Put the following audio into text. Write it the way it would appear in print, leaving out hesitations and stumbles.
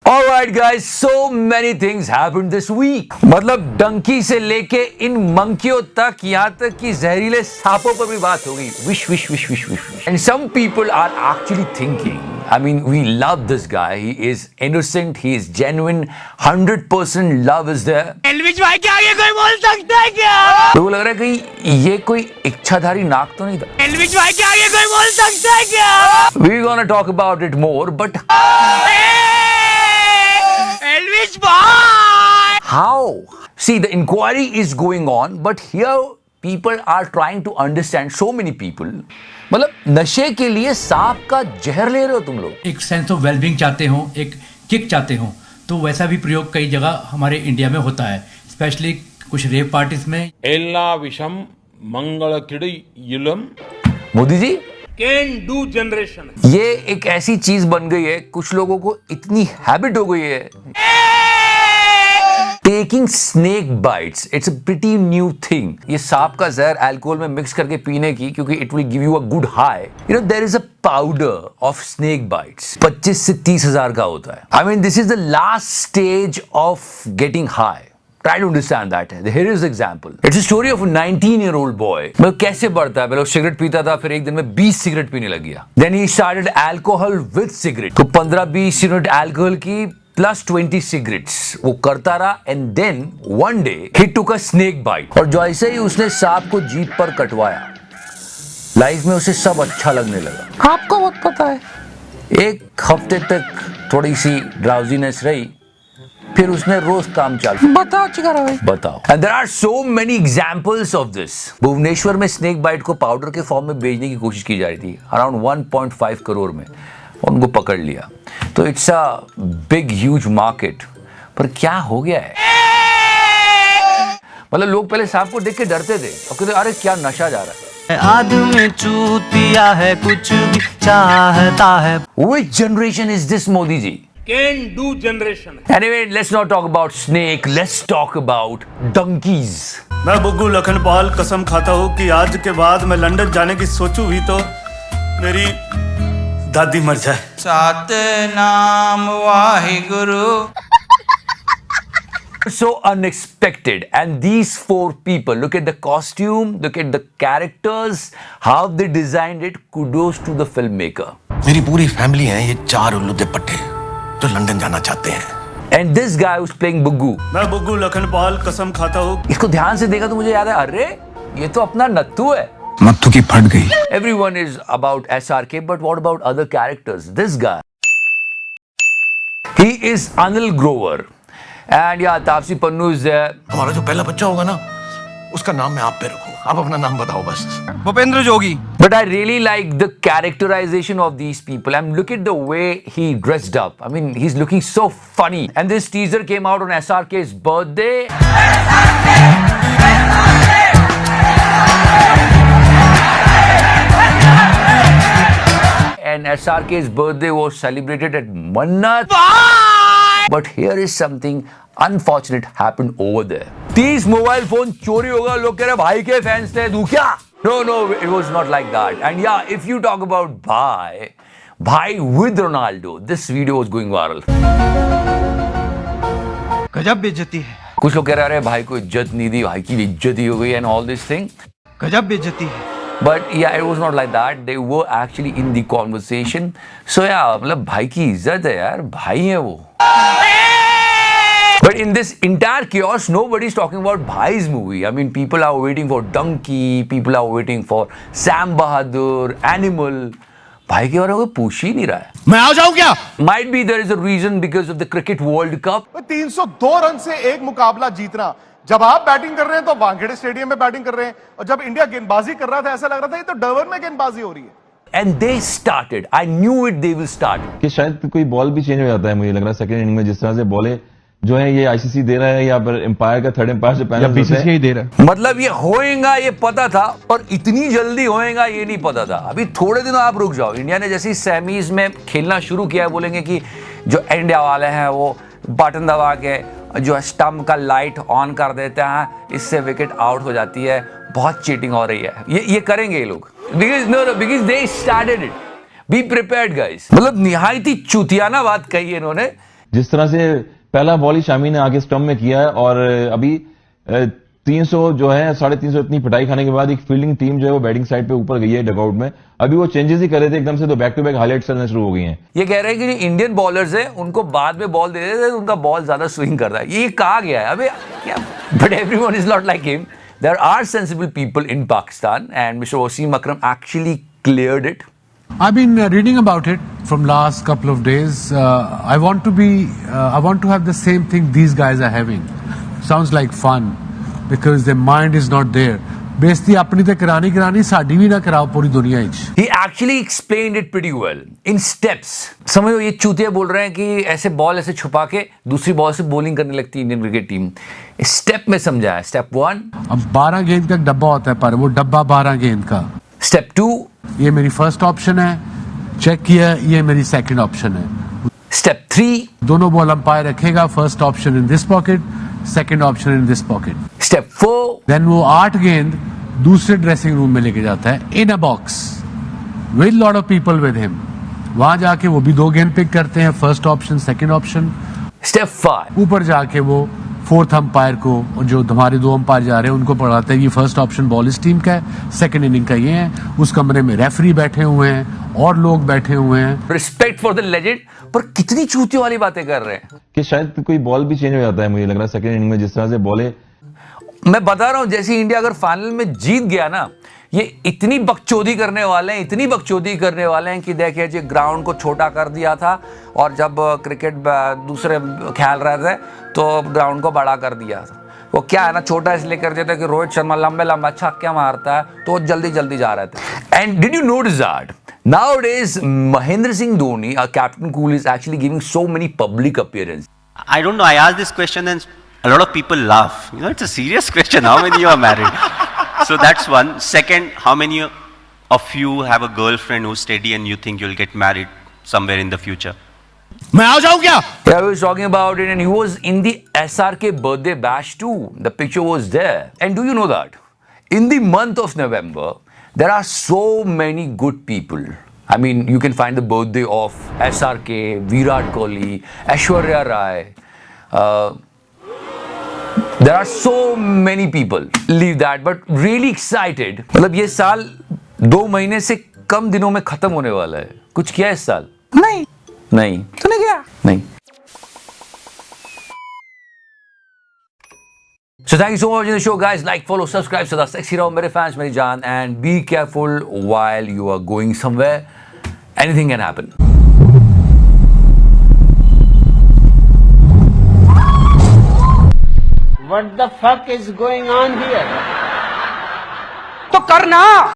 Alright guys, so many things happened this week. मतलब डंकी से लेके इन मंकियों तक, यहाँ तक कि जहरीले सांपों पर भी बात हो गई. Wish. And some people are actually thinking, I mean, we love this guy. He is innocent. He is genuine. 100% love is there. Elvish भाई के आगे कोई बोल सकता है क्या? तो वो लग रहा है कि ये कोई इच्छाधारी नाक तो नहीं था. एल्विश भाई के आगे कोई बोल सकता है क्या? We're gonna talk about it more, but Elvish भाई! how? See, the inquiry is going on, but here people are trying to understand. So many people. मतलब नशे के लिए सांप का जहर ले रहे हो तुम लोग. एक सेंस ऑफ वेलबींग चाहते हो, एक किक चाहते हो, तो वैसा भी प्रयोग कई जगह हमारे इंडिया में होता है, स्पेशली कुछ रेव पार्टीज में. एल्ला विषम मंगल किड़म Modi ji, can do generation. ये एक ऐसी चीज बन गई है, कुछ लोगों को इतनी हैबिट हो गई है. Taking snake bites, it's a pretty new thing. ये सांप का जहर अल्कोहल में मिक्स करके पीने की, क्योंकि it will give you a good high. You know there is a powder of snake bites, 25 से 30 हजार का होता है. I mean this is the last stage of getting high. Try to understand that. Here is the example. It's a story of a 19-year-old boy. मतलब कैसे बढ़ता है? पहले वो सिगरेट पीता था, फिर एक दिन में 20 सिगरेट पीने लग गया. Then he started alcohol with cigarette. तो 15-20 यूनिट अल्कोहल की प्लस 20 cigarettes वो करता रहा. And then one day he took a snake bite. और जैसे ही उसने सांप को जीभ पर कटवाया, लाइफ में उसे सब अच्छा लगने लगा. आपको बहुत पता है. एक हफ्ते तक थोड़ी सी ड्राउजीनेस रही, फिर उसने रोज काम चालू. बताओ चिकारा भाई, बताओ. And there are so many examples of this. Bhubaneswar में स्नेक बाइट को पाउडर के फॉर्म में बेचने की कोशिश की जा रही थी, अराउंड 1.5 करोड़ में. उनको पकड़ लिया. तो it's a big huge market. पर क्या हो गया है? मतलब लोग पहले सांप को देख के डरते थे, और कहते अरे क्या नशा जा रहा है. आदमी चूतिया है, कुछ भी चाहता है. Which generation is this, Modi ji? Can do generation. Anyway, let's not talk about snake. Let's talk about donkeys. मैं बुग्गू लखनपाल कसम खाता हूँ कि आज के बाद मैं लंदन जाने की सोचूं भी तो मेरी दादी मर जाए. Satnam Waheguru. So unexpected. And these 4 people, look at the costume, look at the characters, how they designed it. Kudos to the filmmaker. मेरी पूरी फैमिली है ये 4 उल्लू दे पट्टे जो लंदन जाना चाहते हैं. And this guy who's playing Buggu. मैं बुग्गू लखनपाल कसम खाता हूँ. इसको ध्यान से देखा तो मुझे याद है, अरे ये तो अपना नत्थू है. मत्थू की फट गई. Everyone is about SRK, but what about other characters? This guy, he is Anil Grover. And yeah, Taapsee Pannu is there. हमारा जो पहला बच्चा होगा ना, उसका नाम मैं आप पे रखूंगा. आप अपना नाम बताओ बस. भूपेंद्र जोगी. But I really like the characterization of these people. I mean, look at the way he dressed up. I mean, he's looking so funny. And this teaser came out on SRK's birthday. And SRK's birthday was celebrated at Mannat. But here is something unfortunate happened over there. 30 mobile phone चोरी होगा. लोग कह रहे भाई के fans थे, तू क्या? No, it was not like that. And yeah, if you talk about Bhai with Ronaldo, this video was going viral. गजब बेइज्जती है. कुछ लोग कह रहे हैं भाई को इज्जत नहीं दी, भाई की इज्जत ही हो गई and all this thing. गजब बेइज्जती है. But yeah, it was not like that. They were actually in the conversation. So yeah, मतलब भाई की इज्जत है यार, भाई है वो. But in this entire chaos, nobody's talking about Bhai's movie. I mean, people are waiting for Donkey, people are waiting for Sam Bahadur, Animal. भाई के बारे में कोई पूछ ही नहीं रहा है. मैं आ जाऊं क्या? Might be there is a reason because of the Cricket World Cup. 302 run से एक मुकाबला जीतना. जब आप बैटिंग कर रहे हैं तो वानखेड़े स्टेडियम में बैटिंग कर रहे हैं, और जब इंडिया गेंदबाजी कर रहा था ऐसा लग रहा था ये तो डरबन में गेंदबाजी हो रही है. And they started. I knew it. They will start. कि शायद कोई बॉल भी चेंज हो जाता है. मुझे लग रहा है सेकंड इनिंग में जिस तरह से बॉलें जो है ये आईसीसी दे रहा है, या पर एम्पायर का थर्ड एम्पायर से पहले बीसीसीआई दे रहा है. मतलब ये होएगा ये पता था, पर इतनी जल्दी होएगा ये नहीं पता था. अभी थोड़े दिनों आप रुक जाओ. इंडिया ने जैसे सेमीज में खेलना शुरू किया है, बोलेंगे कि जो इंडिया वाले हैं वो बटन दबा के जो स्टंप का लाइट ऑन कर देते हैं, इससे विकेट आउट हो जाती है, बहुत चीटिंग हो रही है. ये करेंगे ये लोग. Because they started it. Be prepared guys. मतलब निहायत ही चुतियाना बात कही है इन्होंने जिस तरह से पहला बॉल ही शामी ने आके स्टंप में किया है और अभी 300 जो है 350 इतनी पिटाई खाने के बाद एक फील्डिंग टीम जो है वो बैटिंग साइड पे ऊपर गई है डगआउट में। अभी वो चेंजेस ही कर रहे थे एकदम से, तो बैक टू बैक हाईलाइट्स चलना शुरू हो गई हैं। ये कह रहे हैं कि जो इंडियन बॉलर्स हैं उनको बाद में बॉल दे देते हैं तो उनका बॉल ज्यादा स्विंग करता है। ये कहा गया है अबे क्या, but everyone is not like him. There are sensible people in Pakistan and Mr. Wasim Akram actually cleared it. I've been reading about it from last couple of days. I want to have the same thing these guys are having. Sounds like fun because their mind is not there. बेइज्जती अपनी ते करानी साडी भी ना कराओ पूरी दुनिया में। He actually explained it pretty well in steps. समझो ये चूतिया बोल रहे हैं कि ऐसे बॉल ऐसे छुपा के दूसरी बॉल से बॉलिंग करने लगती है इंडियन क्रिकेट टीम। स्टेप में समझाया। स्टेप 1, अब 12 गेंद का डब्बा होता है पर वो डब्बा 12 गेंद का। स्टेप 2, ये मेरी फर्स्ट ऑप्शन है, चेक किया, ये मेरी सेकंड ऑप्शन है। स्टेप 3, दोनों बॉल अंपायर रखेगा, first option in this pocket, second option in this pocket. Step 4, then वो 8 गेंद दूसरे ड्रेसिंग रूम में लेके जाता है in a box with lot of people with him. वहां जाके वो भी 2 गेंद पिक करते हैं, first option second option. Step 5, ऊपर जाके वो फोर्थ अंपायर को, जो हमारे 2 अंपायर जा रहे हैं उनको पढ़ाते हैं ये फर्स्ट ऑप्शन बॉल इस टीम का है, सेकंड इनिंग का ये है। उस कमरे में रेफरी बैठे हुए हैं और लोग बैठे हुए हैं। रिस्पेक्ट फॉर द लेजेंड, पर कितनी चूतियों वाली बातें कर रहे हैं कि शायद कोई बॉल भी चेंज हो जाता है। मुझे लग रहा है सेकंड इनिंग में जिस तरह से बॉलें, मैं बता रहा हूं जैसे इंडिया अगर फाइनल में जीत गया ना, ये इतनी बकचोदी करने वाले हैं कि देखिए जी ग्राउंड को छोटा कर दिया था और जब क्रिकेट दूसरे खेल रहे थे तो ग्राउंड को बड़ा कर दिया था। वो क्या है ना, छोटा इसलिए कर दिया था कि रोहित शर्मा लंबे छक्के मारता है तो वो जल्दी जा रहे थे। And did you notice that nowadays Mahendra Singh Dhoni, our captain cool, is actually giving so many public appearances. I don't know, I asked this question and a lot of people laugh. You know, it's a serious question. How many you are married? So that's one. Second, how many of you have a girlfriend who's steady and you think you'll get married somewhere in the future? मैं आ जाऊं क्या? Yeah, we was talking about it and he was in the SRK birthday bash too. The picture was there. And do you know that in the month of November there are so many good people. I mean, you can find the birthday of SRK, Virat Kohli, Aishwarya Rai. There are so many people. Leave that, but really excited. मतलब ये साल 2 महीने से कम दिनों में खत्म होने वाला है। कुछ किया इस साल? नहीं। तूने किया? नहीं। So thank you so much for watching the show, guys. Like, follow, subscribe, सदा sexy रहो मेरे fans, मेरी जान, and be careful while you are going somewhere. Anything can happen. What the fuck is going on here? तो करना